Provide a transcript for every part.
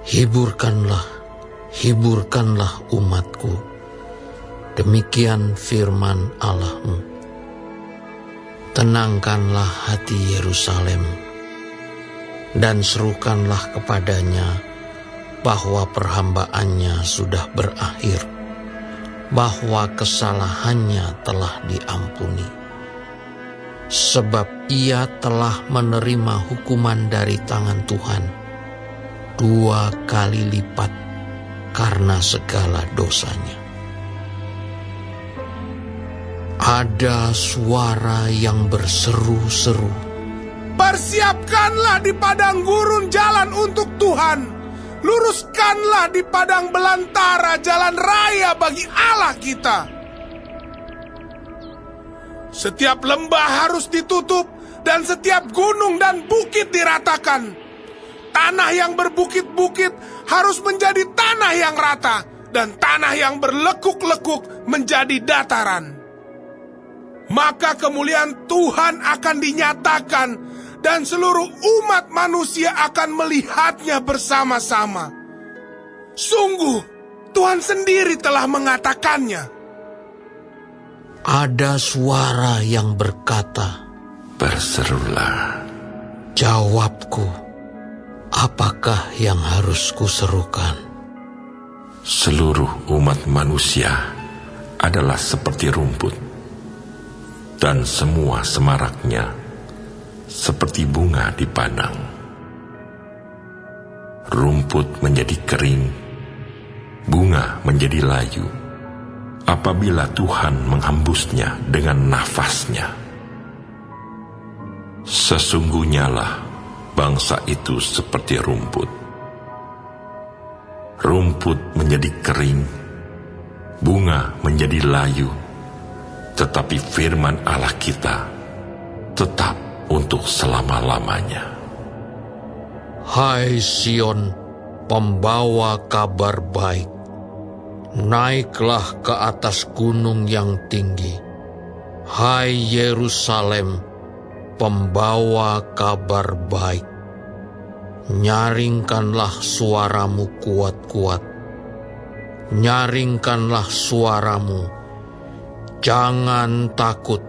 Hiburkanlah, hiburkanlah umatku. Demikian firman Allahmu. Tenangkanlah hati Yerusalem, dan serukanlah kepadanya bahwa perhambaannya sudah berakhir, bahwa kesalahannya telah diampuni. Sebab ia telah menerima hukuman dari tangan Tuhan 2 kali lipat karena segala dosanya. Ada suara yang berseru-seru, "Persiapkanlah di padang gurun jalan untuk Tuhan. Luruskanlah di padang belantara jalan raya bagi Allah kita." Setiap lembah harus ditutup dan setiap gunung dan bukit diratakan. Tanah yang berbukit-bukit harus menjadi tanah yang rata, dan tanah yang berlekuk-lekuk menjadi dataran. Maka kemuliaan Tuhan akan dinyatakan, dan seluruh umat manusia akan melihatnya bersama-sama. Sungguh, Tuhan sendiri telah mengatakannya. Ada suara yang berkata, "Berserulah." Jawabku, apakah yang harus kuserukan? Seluruh umat manusia adalah seperti rumput, dan semua semaraknya seperti bunga di padang. Rumput menjadi kering, bunga menjadi layu, apabila Tuhan menghembusnya dengan nafasnya. Sesungguhnya lah bangsa itu seperti rumput. Rumput menjadi kering, bunga menjadi layu, tetapi firman Allah kita tetap untuk selama-lamanya. Hai Sion, pembawa kabar baik, naiklah ke atas gunung yang tinggi. Hai Yerusalem, pembawa kabar baik, nyaringkanlah suaramu kuat-kuat. Nyaringkanlah suaramu, jangan takut.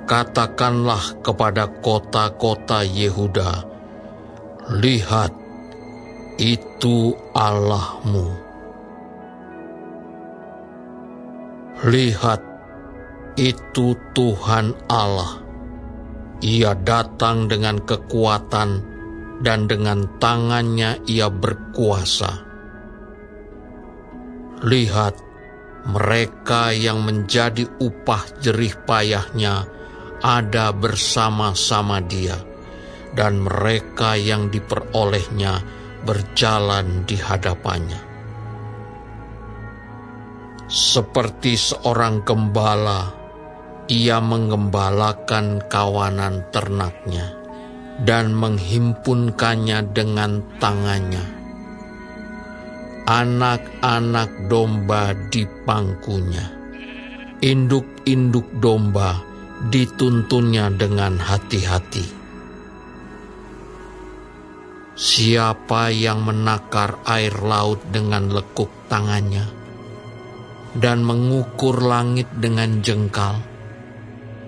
Katakanlah kepada kota-kota Yehuda, lihat, itu Allahmu. Lihat, itu Tuhan Allah. Ia datang dengan kekuatan, dan dengan tangannya ia berkuasa. Lihat, mereka yang menjadi upah jerih payahnya ada bersama-sama dia, dan mereka yang diperolehnya berjalan di hadapannya. Seperti seorang gembala, ia menggembalakan kawanan ternaknya dan menghimpunkannya dengan tangannya. Anak-anak domba di pangkunya, induk-induk domba dituntunnya dengan hati-hati. Siapa yang menakar air laut dengan lekuk tangannya, dan mengukur langit dengan jengkal,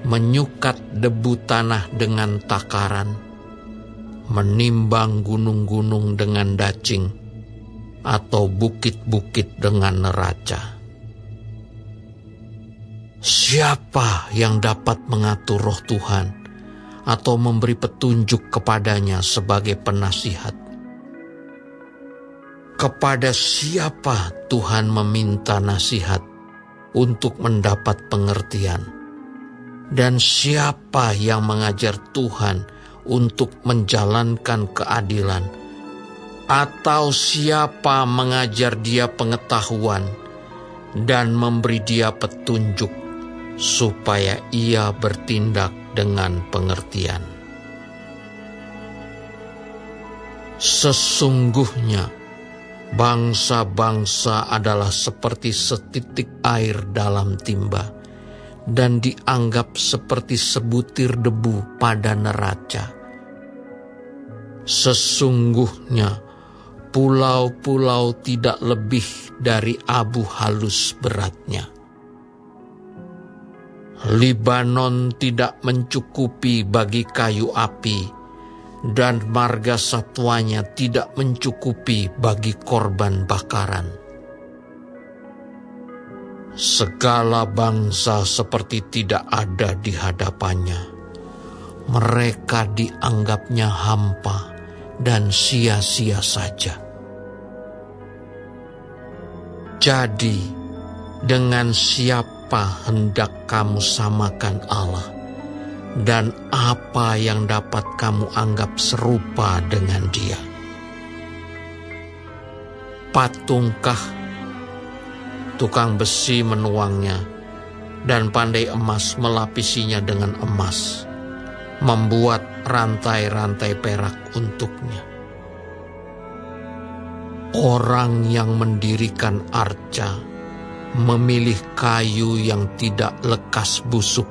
menyukat debu tanah dengan takaran, menimbang gunung-gunung dengan dacing, atau bukit-bukit dengan neraca. Siapa yang dapat mengatur roh Tuhan atau memberi petunjuk kepadanya sebagai penasihat? Kepada siapa Tuhan meminta nasihat untuk mendapat pengertian? Dan siapa yang mengajar Tuhan untuk menjalankan keadilan? Atau siapa mengajar dia pengetahuan dan memberi dia petunjuk supaya ia bertindak dengan pengertian? Sesungguhnya bangsa-bangsa adalah seperti setitik air dalam timba, dan dianggap seperti sebutir debu pada neraca. Sesungguhnya pulau-pulau tidak lebih dari abu halus beratnya. Libanon tidak mencukupi bagi kayu api, dan marga satwanya tidak mencukupi bagi korban bakaran. Segala bangsa seperti tidak ada di hadapannya. Mereka dianggapnya hampa dan sia-sia saja. Jadi, dengan siapa hendak kamu samakan Allah, dan apa yang dapat kamu anggap serupa dengan Dia? Patungkah? Tukang besi menuangnya, dan pandai emas melapisinya dengan emas, membuat rantai-rantai perak untuknya. Orang yang mendirikan arca memilih kayu yang tidak lekas busuk,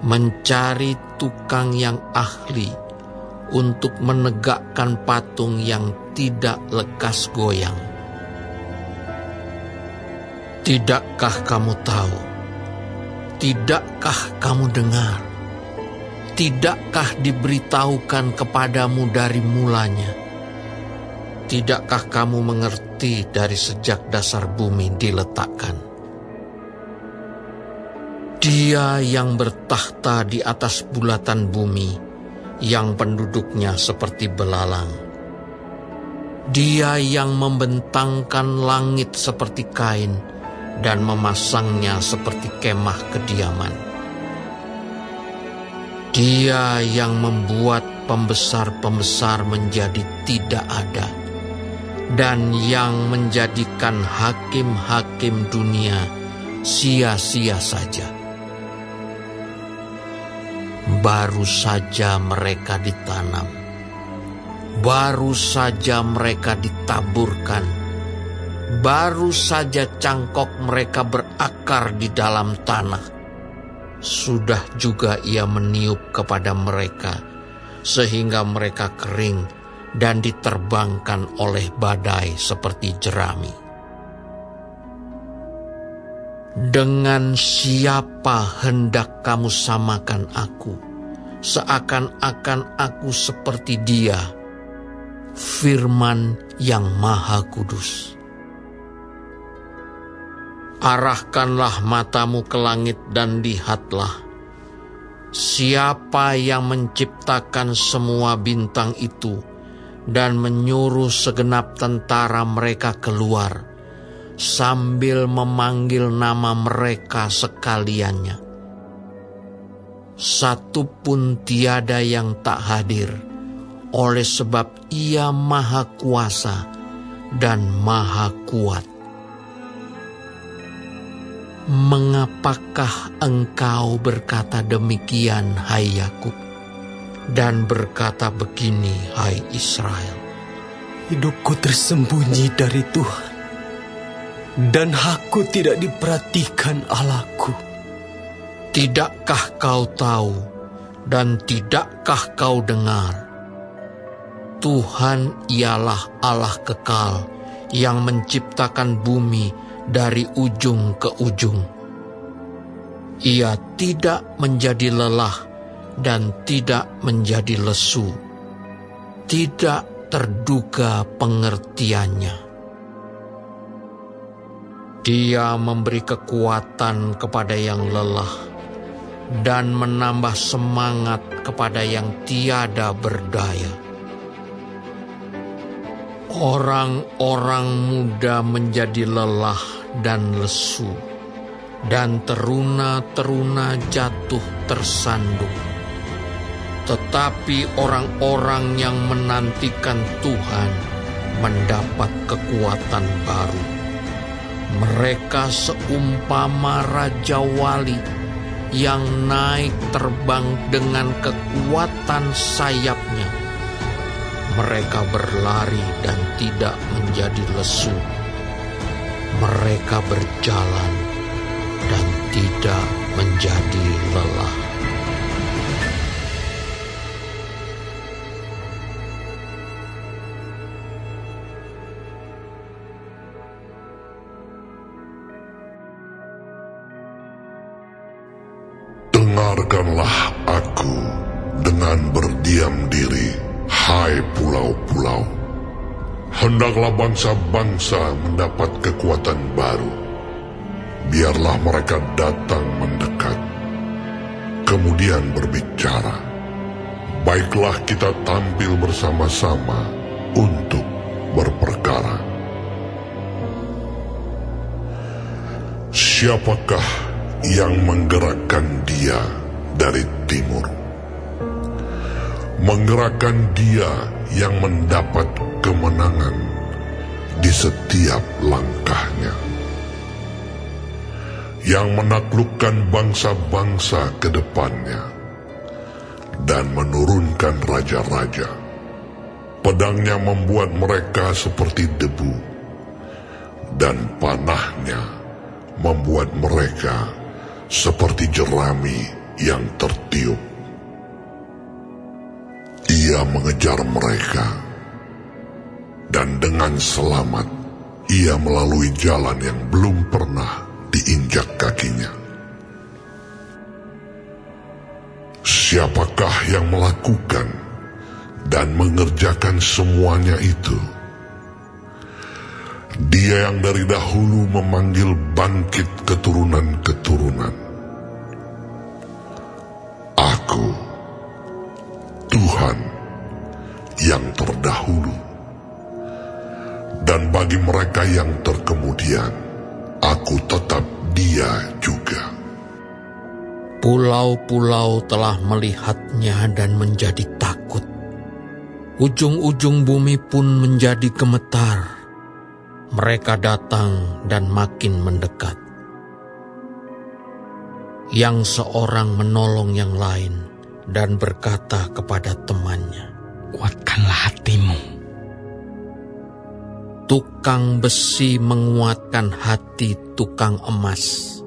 mencari tukang yang ahli untuk menegakkan patung yang tidak lekas goyang. Tidakkah kamu tahu? Tidakkah kamu dengar? Tidakkah diberitahukan kepadamu dari mulanya? Tidakkah kamu mengerti dari sejak dasar bumi diletakkan? Dia yang bertakhta di atas bulatan bumi, yang penduduknya seperti belalang. Dia yang membentangkan langit seperti kain dan memasangnya seperti kemah kediaman. Dia yang membuat pembesar-pembesar menjadi tidak ada, dan yang menjadikan hakim-hakim dunia sia-sia saja. Baru saja mereka ditanam, baru saja mereka ditaburkan, baru saja cangkok mereka berakar di dalam tanah. Sudah juga Ia meniup kepada mereka, sehingga mereka kering dan diterbangkan oleh badai seperti jerami. Dengan siapa hendak kamu samakan aku, seakan-akan aku seperti Dia, Firman yang Maha Kudus. Arahkanlah matamu ke langit dan lihatlah, siapa yang menciptakan semua bintang itu dan menyuruh segenap tentara mereka keluar, sambil memanggil nama mereka sekaliannya. Satu pun tiada yang tak hadir, oleh sebab Ia Maha Kuasa dan Maha Kuat. Mengapakah engkau berkata demikian, hai Yakub, dan berkata begini, hai Israel? Hidupku tersembunyi dari Tuhan, dan aku tidak diperhatikan Allahku. Tidakkah kau tahu, dan tidakkah kau dengar? Tuhan ialah Allah kekal, yang menciptakan bumi dari ujung ke ujung. Ia tidak menjadi lelah dan tidak menjadi lesu, tidak terduga pengertiannya. Dia memberi kekuatan kepada yang lelah dan menambah semangat kepada yang tiada berdaya. Orang-orang muda menjadi lelah dan lesu, dan teruna-teruna jatuh tersandung. Tetapi orang-orang yang menantikan Tuhan mendapat kekuatan baru. Mereka seumpama Raja Wali yang naik terbang dengan kekuatan sayapnya. Mereka berlari dan tidak menjadi lesu. Mereka berjalan dan tidak menjadi lelah. Dengarkanlah aku dengan berdiam diri, hai pulau-pulau. Hendaklah bangsa-bangsa mendapat kekuatan baru. Biarlah mereka datang mendekat, kemudian berbicara. Baiklah kita tampil bersama-sama untuk berperkara. Siapakah yang menggerakkan dia dari timur? Menggerakkan dia yang mendapat kemenangan di setiap langkahnya, yang menaklukkan bangsa-bangsa ke depannya dan menurunkan raja-raja. Pedangnya membuat mereka seperti debu, dan panahnya membuat mereka seperti jerami yang tertiup. Ia mengejar mereka, dan dengan selamat ia melalui jalan yang belum pernah diinjak kakinya. Siapakah yang melakukan dan mengerjakan semuanya itu? Dia yang dari dahulu memanggil bangkit keturunan-keturunan. Aku, Tuhan, yang terdahulu. Dan bagi mereka yang terkemudian, aku tetap Dia juga. Pulau-pulau telah melihatnya dan menjadi takut. Ujung-ujung bumi pun menjadi gemetar. Mereka datang dan makin mendekat. Yang seorang menolong yang lain dan berkata kepada temannya, Kuatkanlah hatimu. Tukang besi menguatkan hati tukang emas,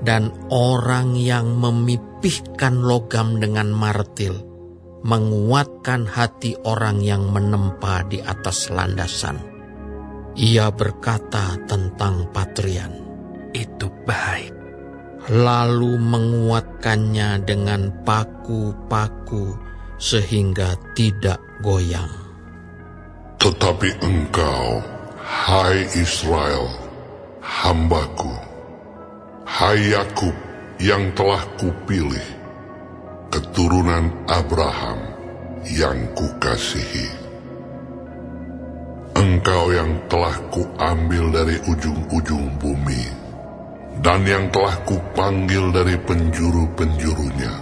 dan orang yang memipihkan logam dengan martil menguatkan hati orang yang menempa di atas landasan. Ia berkata tentang Patrian, Itu baik. lalu menguatkannya dengan paku-paku sehingga tidak goyang. Tetapi engkau, hai Israel, hambaku, hai Yakub yang telah kupilih, keturunan Abraham yang kukasihi. Engkau yang telah kuambil dari ujung-ujung bumi, dan yang telah kupanggil dari penjuru-penjurunya.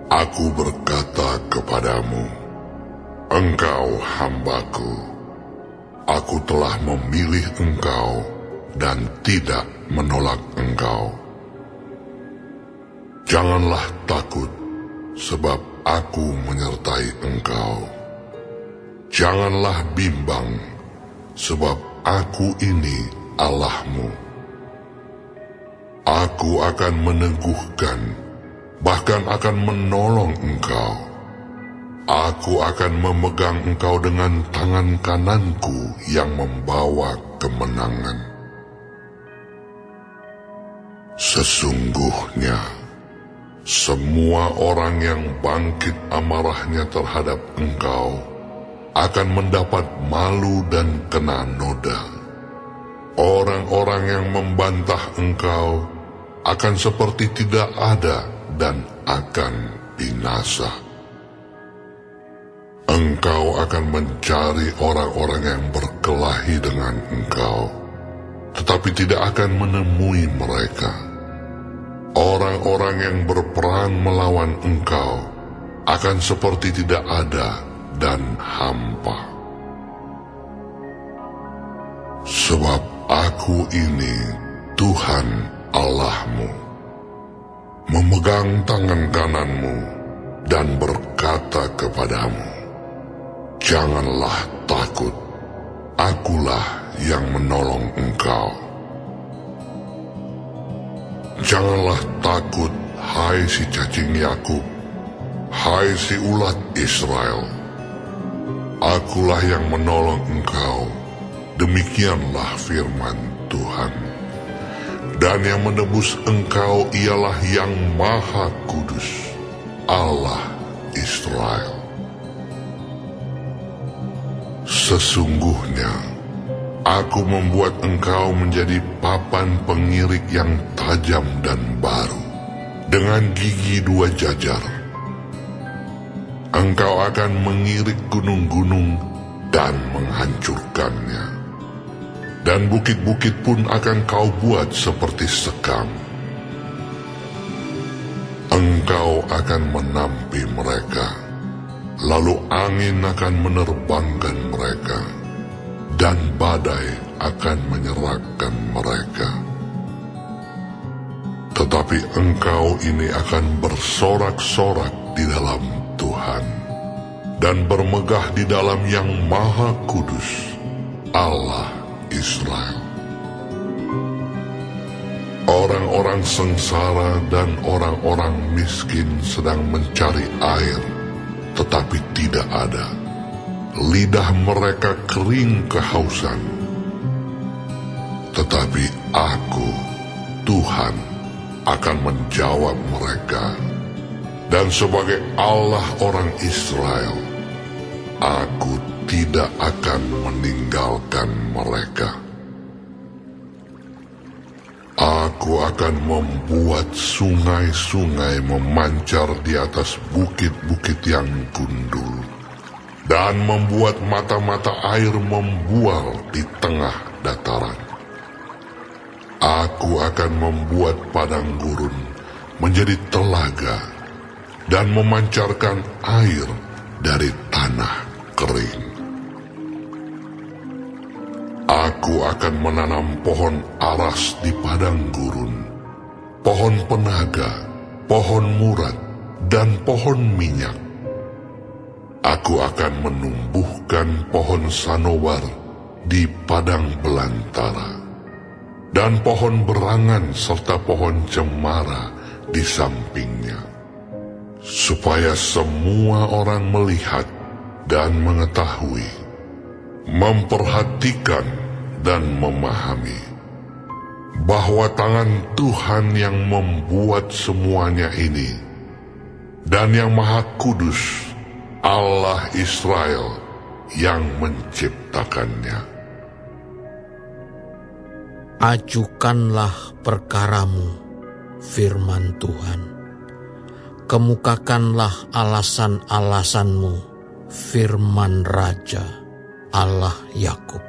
Aku berkata kepadamu, engkau hambaku, aku telah memilih engkau dan tidak menolak engkau. Janganlah takut, sebab aku menyertai engkau. Janganlah bimbang, sebab aku ini Allahmu. Aku akan meneguhkan, bahkan akan menolong engkau. Aku akan memegang engkau dengan tangan kananku yang membawa kemenangan. Sesungguhnya, semua orang yang bangkit amarahnya terhadap engkau akan mendapat malu dan kena noda. Orang-orang yang membantah engkau akan seperti tidak ada dan akan binasa. Engkau akan mencari orang-orang yang berkelahi dengan engkau, tetapi tidak akan menemui mereka. Orang-orang yang berperang melawan engkau akan seperti tidak ada dan hampa. Sebab aku ini Tuhan Allahmu, memegang tangan kananmu dan berkata kepadamu, janganlah takut, akulah yang menolong engkau. Janganlah takut, hai si cacing Yakub, hai si ulat Israel. Akulah yang menolong engkau, demikianlah firman Tuhan. Dan yang menebus engkau ialah yang Maha Kudus, Allah Israel. Sesungguhnya, aku membuat engkau menjadi papan pengirik yang tajam dan baru, dengan gigi 2 jajar. Engkau akan mengirik gunung-gunung dan menghancurkannya. Dan bukit-bukit pun akan kau buat seperti sekam. Engkau akan menampi mereka, lalu angin akan menerbangkan mereka, dan badai akan menyerahkan mereka. Tetapi engkau ini akan bersorak-sorak di dalam Tuhan, dan bermegah di dalam yang Maha Kudus, Allah Israel. Orang-orang sengsara dan orang-orang miskin sedang mencari air, tetapi tidak ada. Lidah mereka kering kehausan. Tetapi aku, Tuhan, akan menjawab mereka. Dan sebagai Allah orang Israel, aku tidak akan meninggalkan mereka. Aku akan membuat sungai-sungai memancar di atas bukit-bukit yang gundul, dan membuat mata-mata air membual di tengah dataran. Aku akan membuat padang gurun menjadi telaga, dan memancarkan air dari tanah kering. Aku akan menanam pohon aras di padang gurun, pohon penaga, pohon murad, dan pohon minyak. Aku akan menumbuhkan pohon sanowar di padang belantara, dan pohon berangan serta pohon cemara di sampingnya, supaya semua orang melihat dan mengetahui, memperhatikan dan memahami bahwa tangan Tuhan yang membuat semuanya ini, dan yang Maha Kudus, Allah Israel, yang menciptakannya. Ajukanlah perkaramu, firman Tuhan. Kemukakanlah alasan-alasanmu, firman Raja Allah Yakub.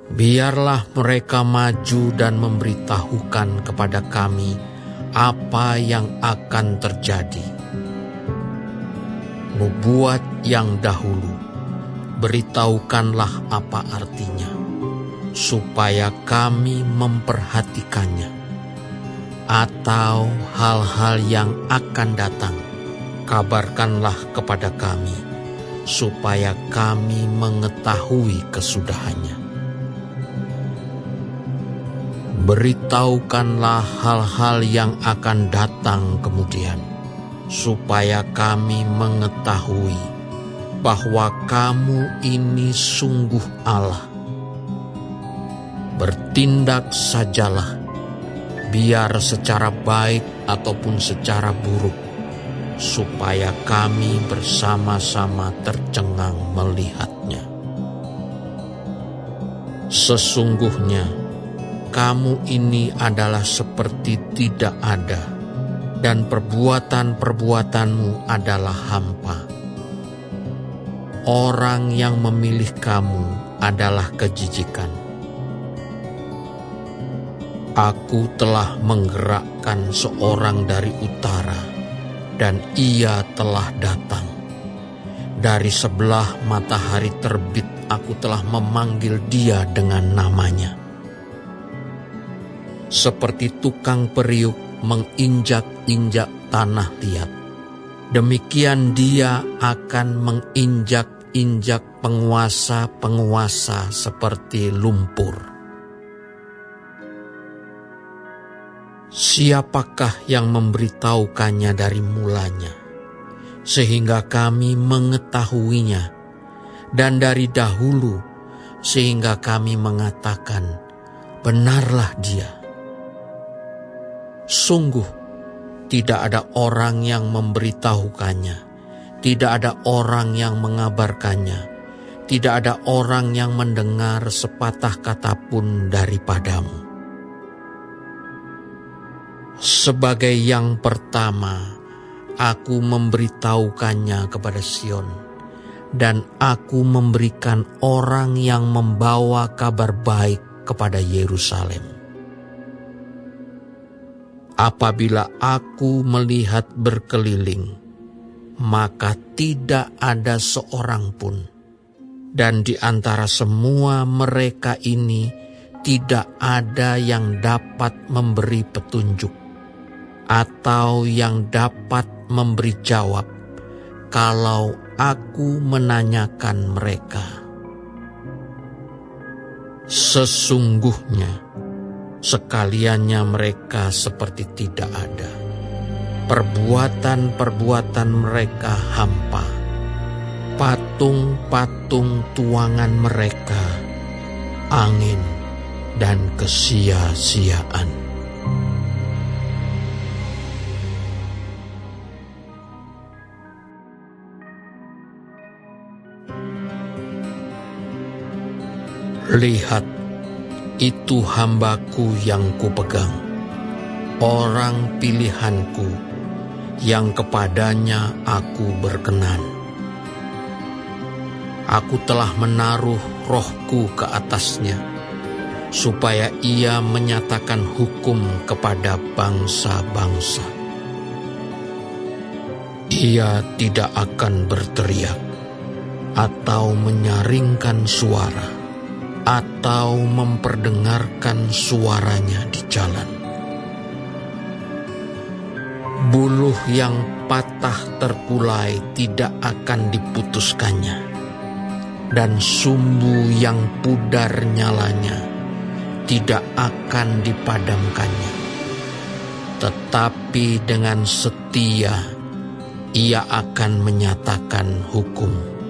Biarlah mereka maju dan memberitahukan kepada kami apa yang akan terjadi. Nubuat yang dahulu, beritahukanlah apa artinya, supaya kami memperhatikannya. Atau hal-hal yang akan datang, kabarkanlah kepada kami, supaya kami mengetahui kesudahannya. Beritahukanlah hal-hal yang akan datang kemudian, supaya kami mengetahui bahwa kamu ini sungguh Allah. Bertindak sajalah, biar secara baik ataupun secara buruk, supaya kami bersama-sama tercengang melihatnya. Sesungguhnya kamu ini adalah seperti tidak ada, dan perbuatan-perbuatanmu adalah hampa. Orang yang memilih kamu adalah kejijikan. Aku telah menggerakkan seorang dari utara, dan ia telah datang. Dari sebelah matahari terbit aku telah memanggil dia dengan namanya. Seperti tukang periuk menginjak-injak tanah liat, demikian dia akan menginjak-injak penguasa-penguasa seperti lumpur. Siapakah yang memberitahukannya dari mulanya, sehingga kami mengetahuinya, dan dari dahulu, sehingga kami mengatakan, benarlah Dia. Sungguh, tidak ada orang yang memberitahukannya, tidak ada orang yang mengabarkannya, tidak ada orang yang mendengar sepatah kata pun daripadamu. Sebagai yang pertama, aku memberitahukannya kepada Sion, dan aku memberikan orang yang membawa kabar baik kepada Yerusalem. Apabila aku melihat berkeliling, maka tidak ada seorang pun, dan di antara semua mereka ini tidak ada yang dapat memberi petunjuk atau yang dapat memberi jawab kalau aku menanyakan mereka. Sesungguhnya sekaliannya mereka seperti tidak ada. Perbuatan-perbuatan mereka hampa. Patung-patung tuangan mereka angin dan kesia-siaan. Lihat, itu hambaku yang kupegang, orang pilihanku yang kepadanya aku berkenan. Aku telah menaruh rohku ke atasnya, supaya ia menyatakan hukum kepada bangsa-bangsa. Ia tidak akan berteriak, atau menyaringkan suara, atau memperdengarkan suaranya di jalan. Buluh yang patah terkulai tidak akan diputuskannya, dan sumbu yang pudar nyalanya tidak akan dipadamkannya. Tetapi dengan setia ia akan menyatakan hukum.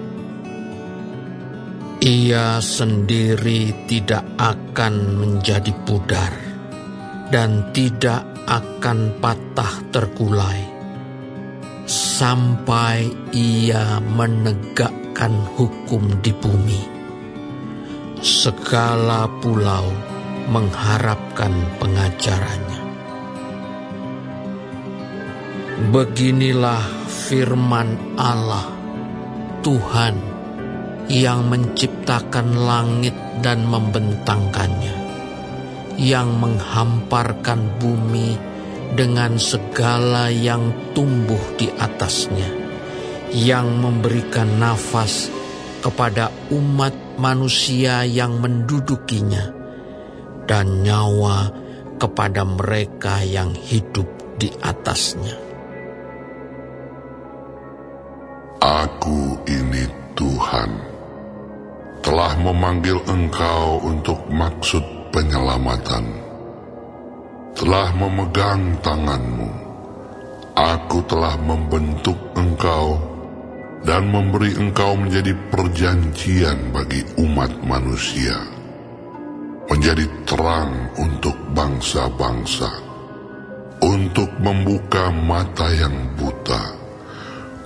Ia sendiri tidak akan menjadi pudar dan tidak akan patah terkulai sampai ia menegakkan hukum di bumi. Segala pulau mengharapkan pengajarannya. Beginilah firman Allah, Tuhan yang menciptakan langit dan membentangkannya, yang menghamparkan bumi dengan segala yang tumbuh di atasnya, yang memberikan nafas kepada umat manusia yang mendudukinya, dan nyawa kepada mereka yang hidup di atasnya. Aku ini Tuhan, telah memanggil engkau untuk maksud penyelamatan, telah memegang tanganmu. Aku telah membentuk engkau dan memberi engkau menjadi perjanjian bagi umat manusia, menjadi terang untuk bangsa-bangsa, untuk membuka mata yang buta,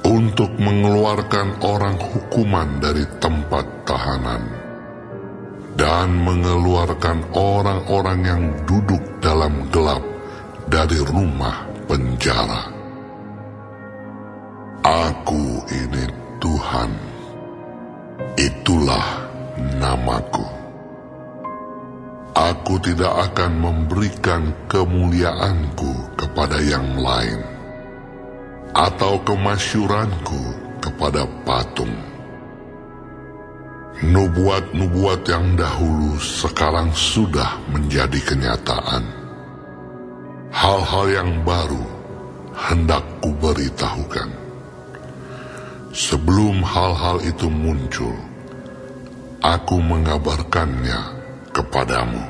untuk mengeluarkan orang hukuman dari tempat tahanan, dan mengeluarkan orang-orang yang duduk dalam gelap dari rumah penjara. Aku ini Tuhan, itulah namaku. Aku tidak akan memberikan kemuliaanku kepada yang lain, atau kemasyuranku kepada patung. Nubuat-nubuat yang dahulu sekarang sudah menjadi kenyataan. Hal-hal yang baru hendak kuberitahukan. Sebelum hal-hal itu muncul, aku mengabarkannya kepadamu.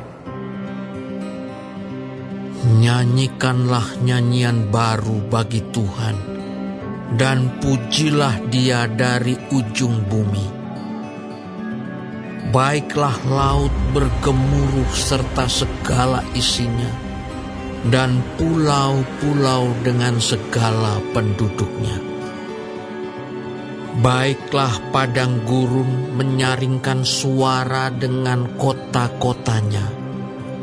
Nyanyikanlah nyanyian baru bagi Tuhan, dan pujilah Dia dari ujung bumi. Baiklah laut bergemuruh serta segala isinya, dan pulau-pulau dengan segala penduduknya. Baiklah padang gurun menyaringkan suara dengan kota-kotanya,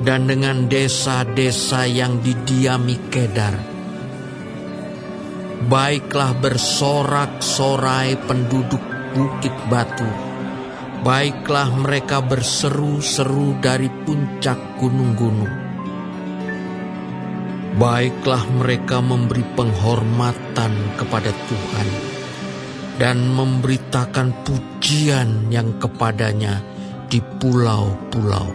dan dengan desa-desa yang didiami Kedar. Baiklah bersorak-sorai penduduk bukit batu. Baiklah mereka berseru-seru dari puncak gunung-gunung. Baiklah mereka memberi penghormatan kepada Tuhan dan memberitakan pujian yang kepadanya di pulau-pulau.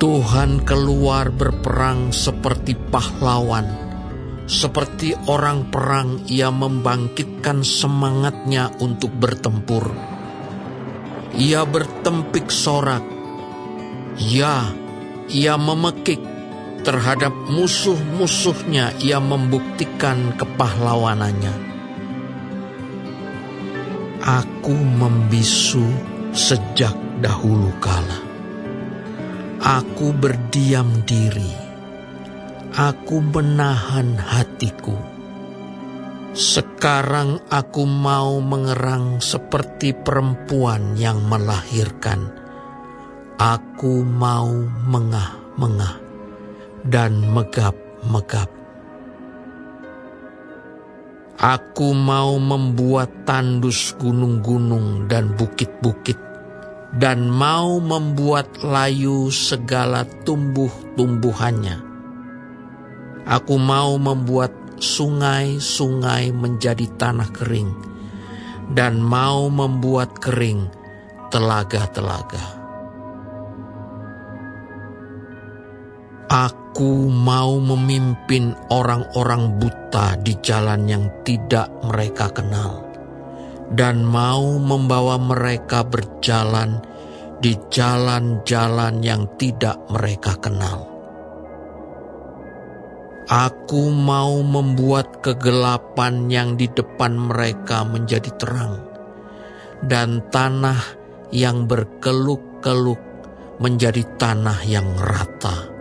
Tuhan keluar berperang seperti pahlawan. Seperti orang perang, ia membangkitkan semangatnya untuk bertempur. Ia bertempik sorak. Ya, ia memekik terhadap musuh-musuhnya. Ia membuktikan kepahlawanannya. Aku membisu sejak dahulu kala. Aku berdiam diri. Aku menahan hatiku. Sekarang aku mau mengerang seperti perempuan yang melahirkan. Aku mau mengah-mengah dan megap-megap. Aku mau membuat tandus gunung-gunung dan bukit-bukit, dan mau membuat layu segala tumbuh-tumbuhannya. Aku mau membuat sungai-sungai menjadi tanah kering, dan mau membuat kering telaga-telaga. Aku mau memimpin orang-orang buta di jalan yang tidak mereka kenal, dan mau membawa mereka berjalan di jalan-jalan yang tidak mereka kenal. Aku mau membuat kegelapan yang di depan mereka menjadi terang, dan tanah yang berkeluk-keluk menjadi tanah yang rata.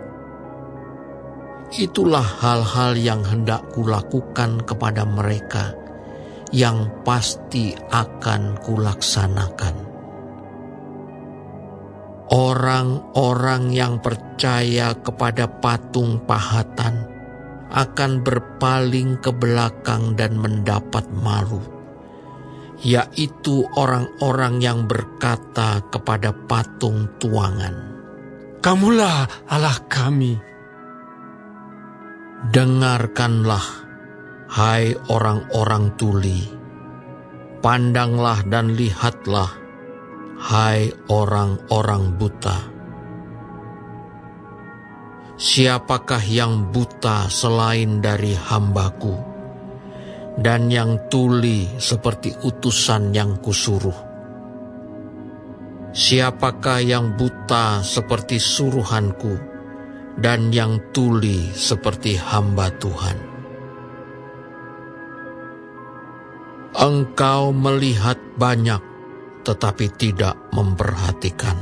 Itulah hal-hal yang hendak kulakukan kepada mereka, yang pasti akan kulaksanakan. Orang-orang yang percaya kepada patung pahatan akan berpaling ke belakang dan mendapat malu, yaitu orang-orang yang berkata kepada patung tuangan, Kamulah Allah kami. Dengarkanlah, hai orang-orang tuli, pandanglah dan lihatlah, hai orang-orang buta. Siapakah yang buta selain dari hamba-Ku, dan yang tuli seperti utusan yang kusuruh? Siapakah yang buta seperti suruhan-Ku, dan yang tuli seperti hamba Tuhan? Engkau melihat banyak, tetapi tidak memperhatikan.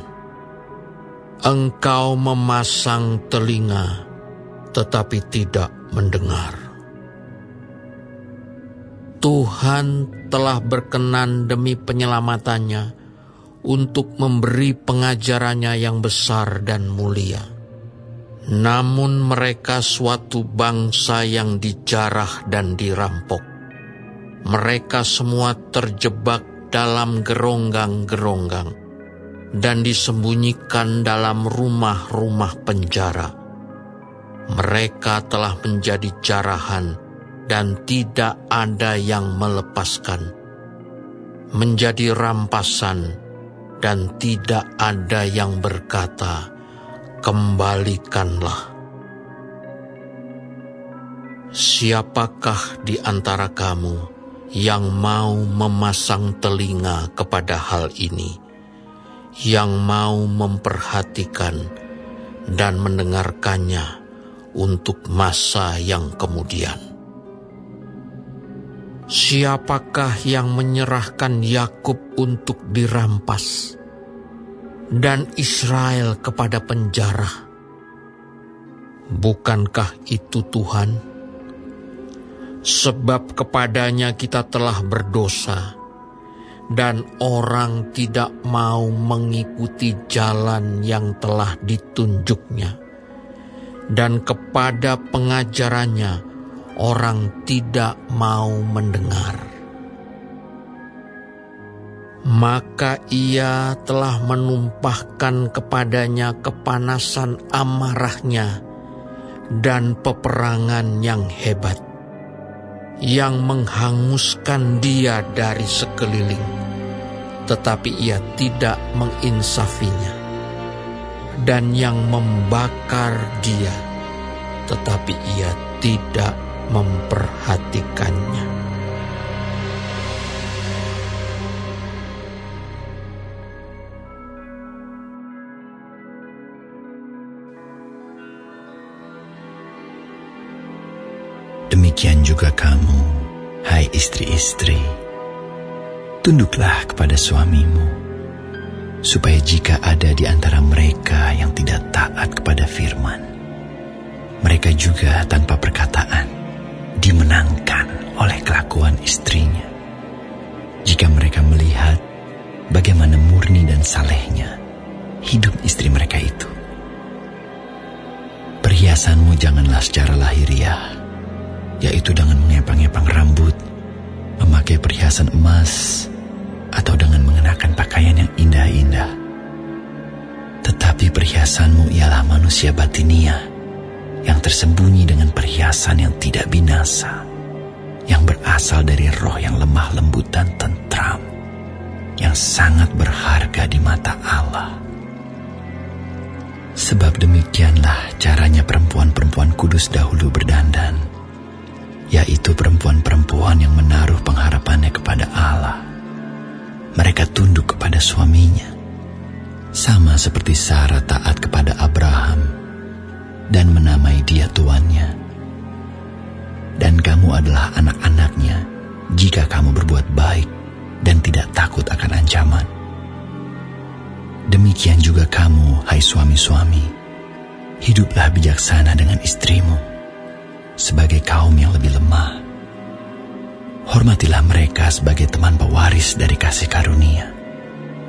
Engkau memasang telinga, tetapi tidak mendengar. Tuhan telah berkenan demi penyelamatannya untuk memberi pengajarannya yang besar dan mulia. Namun mereka suatu bangsa yang dijarah dan dirampok. Mereka semua terjebak dalam geronggang-geronggang dan disembunyikan dalam rumah-rumah penjara. Mereka telah menjadi jarahan dan tidak ada yang melepaskan, menjadi rampasan dan tidak ada yang berkata, kembalikanlah. Siapakah di antara kamu yang mau memasang telinga kepada hal ini, yang mau memperhatikan dan mendengarkannya untuk masa yang kemudian? Siapakah yang menyerahkan Yakub untuk dirampas dan Israel kepada penjara? Bukankah itu Tuhan? Sebab kepadanya kita telah berdosa, dan orang tidak mau mengikuti jalan yang telah ditunjuknya, dan kepada pengajarannya orang tidak mau mendengar. Maka ia telah menumpahkan kepadanya kepanasan amarahnya dan peperangan yang hebat, yang menghanguskan dia dari sekeliling, tetapi ia tidak menginsafinya, dan yang membakar dia, tetapi ia tidak memperhatikannya. Demikian juga kamu, hai istri-istri, tunduklah kepada suamimu, supaya jika ada di antara mereka yang tidak taat kepada firman, mereka juga tanpa perkataan dimenangkan oleh kelakuan istrinya. Jika mereka melihat bagaimana murni dan salehnya hidup istri mereka itu. Perhiasanmu janganlah secara lahiriah, yaitu dengan mengepang-epang rambut, memakai perhiasan emas, atau dengan mengenakan pakaian yang indah-indah. Tetapi perhiasanmu ialah manusia batinia, yang tersembunyi dengan perhiasan yang tidak binasa, yang berasal dari roh yang lemah lembut dan tentram, yang sangat berharga di mata Allah. Sebab demikianlah caranya perempuan-perempuan kudus dahulu berdandan, yaitu perempuan-perempuan yang menaruh pengharapannya kepada Allah. Mereka tunduk kepada suaminya, sama seperti Sarah taat kepada Abraham dan menamai dia tuannya. Dan kamu adalah anak-anaknya jika kamu berbuat baik dan tidak takut akan ancaman. Demikian juga kamu, hai suami-suami, hiduplah bijaksana dengan istrimu, sebagai kaum yang lebih lemah. Hormatilah mereka sebagai teman pewaris dari kasih karunia,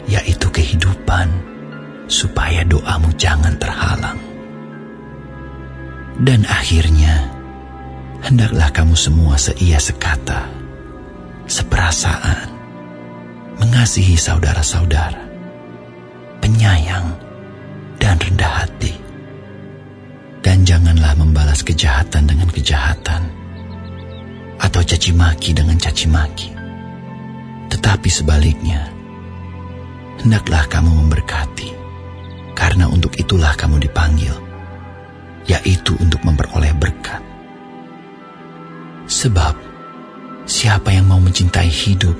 yaitu kehidupan, supaya doamu jangan terhalang. Dan akhirnya, hendaklah kamu semua seia sekata, seperasaan, mengasihi saudara-saudara, penyayang, dan rendah hati. Dan janganlah membalas kejahatan dengan kejahatan, atau caci maki dengan caci maki. Tetapi sebaliknya, hendaklah kamu memberkati, karena untuk itulah kamu dipanggil, yaitu untuk memperoleh berkat. Sebab siapa yang mau mencintai hidup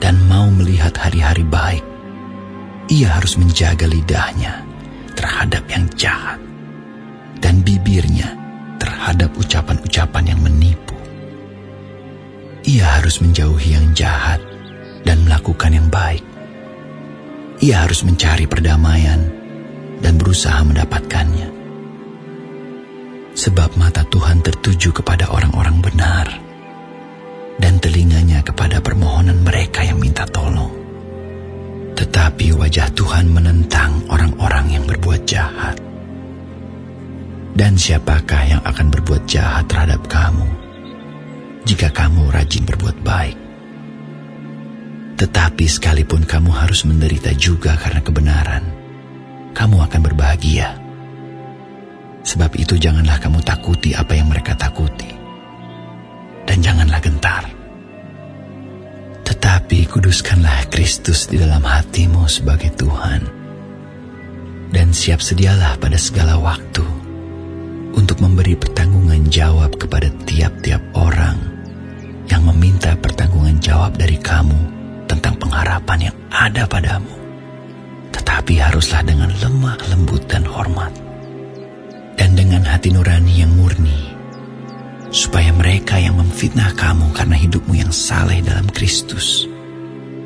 dan mau melihat hari-hari baik, ia harus menjaga lidahnya terhadap yang jahat dan bibirnya terhadap ucapan-ucapan yang menipu. Ia harus menjauhi yang jahat dan melakukan yang baik. Ia harus mencari perdamaian dan berusaha mendapatkannya. Sebab mata Tuhan tertuju kepada orang-orang benar, dan telinganya kepada permohonan mereka yang minta tolong. Tetapi wajah Tuhan menentang orang-orang yang berbuat jahat. Dan siapakah yang akan berbuat jahat terhadap kamu, jika kamu rajin berbuat baik? Tetapi sekalipun kamu harus menderita juga karena kebenaran, kamu akan berbahagia. Sebab itu janganlah kamu takuti apa yang mereka takuti, dan janganlah gentar. Tetapi kuduskanlah Kristus di dalam hatimu sebagai Tuhan, dan siap sedialah pada segala waktu untuk memberi pertanggungan jawab kepada tiap-tiap orang yang meminta pertanggungan jawab dari kamu tentang pengharapan yang ada padamu. Tetapi haruslah dengan lemah lembut dan hormat, dan dengan hati nurani yang murni, supaya mereka yang memfitnah kamu karena hidupmu yang saleh dalam Kristus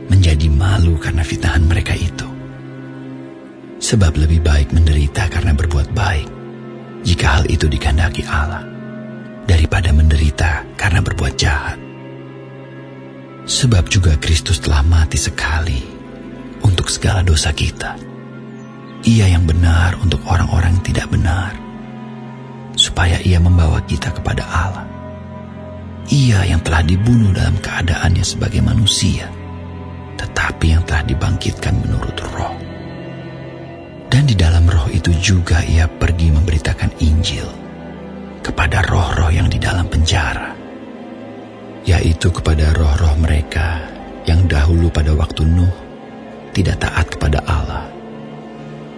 menjadi malu karena fitnahan mereka itu. Sebab lebih baik menderita karena berbuat baik, jika hal itu dikehendaki Allah, daripada menderita karena berbuat jahat. Sebab juga Kristus telah mati sekali untuk segala dosa kita. Ia yang benar untuk orang-orang yang tidak benar, supaya ia membawa kita kepada Allah. Ia yang telah dibunuh dalam keadaannya sebagai manusia, tetapi yang telah dibangkitkan menurut roh. Dan di dalam roh itu juga ia pergi memberitakan Injil kepada roh-roh yang di dalam penjara, yaitu kepada roh-roh mereka yang dahulu pada waktu Nuh tidak taat kepada Allah,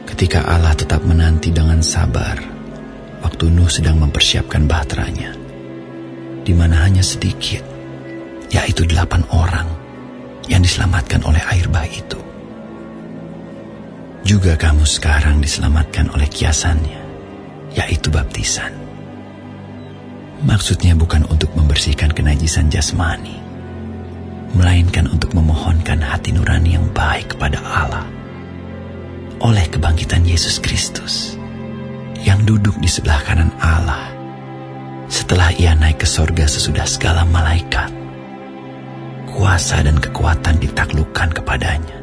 ketika Allah tetap menanti dengan sabar waktu Nuh sedang mempersiapkan bahteranya, di mana hanya sedikit, yaitu 8 orang yang diselamatkan oleh air bah itu. Juga kamu sekarang diselamatkan oleh kiasannya, yaitu baptisan. Maksudnya bukan untuk membersihkan kenajisan jasmani, melainkan untuk memohonkan hati nurani yang baik kepada Allah oleh kebangkitan Yesus Kristus yang duduk di sebelah kanan Allah setelah ia naik ke sorga sesudah segala malaikat, kuasa dan kekuatan ditaklukkan kepadanya.